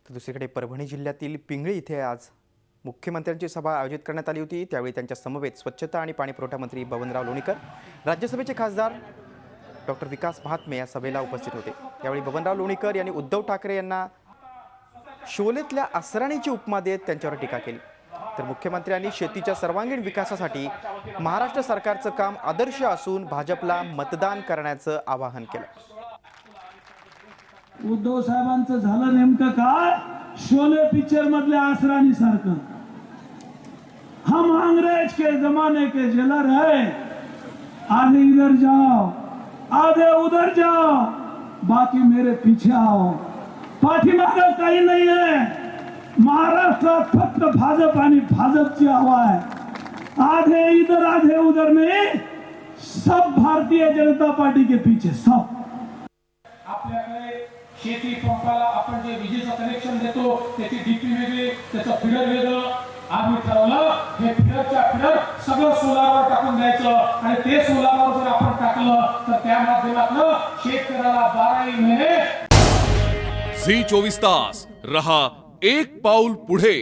तर दुसरीकडे परभणी जिल्ह्यातील पिंगळी इथे आज मुख्यमंत्र्यांची सभा आयोजित करण्यात आली होती। त्यावेळी त्यांच्या समवेत स्वच्छता आणि पाणीपुरवठा मंत्री बबनराव लोणीकर, राज्यसभेचे खासदार डॉक्टर विकास महात्मे या सभेला उपस्थित होते। यावेळी बबनराव लोणीकर यांनी उद्धव ठाकरे यांना शोलेतल्या असराणीची उपमा देत त्यांच्यावर टीका केली। तर मुख्यमंत्र्यांनी शेतीच्या सर्वांगीण विकासासाठी महाराष्ट्र सरकारचं काम आदर्श असून भाजपला मतदान करण्याचं आवाहन केलं। उद्धव साहेबांचं झालं नेमकं काय? शोले पिक्चर मधल्या असरानी सारखं। हम अंग्रेज के जमाने के जेलर है, आधे इधर जाओ आधे उधर जाओ, बाकी मेरे पीछे आओ। पाठीमागे काही नाही है। महाराष्ट्रात फक्त भाजप आणि भाजपची हवा है। आधे इधर आधे उधर नहीं, सब भारतीय जनता पार्टी के पीछे सब। आपल्याकडे शेती पंपाला आपण जे विजेचं कनेक्शन देतो त्याची डीपी वेगळी, त्याचं फिडर वेगळं। आम्ही ठरवलं हे फिडर सगळं सोलारवर टाकून द्यायचं आणि ते सोलारवर जर आपण टाकलं तर त्या माध्यमातून शेतकऱ्याला 12 महिने झी 24 तास रहा एक पाऊल पुढे।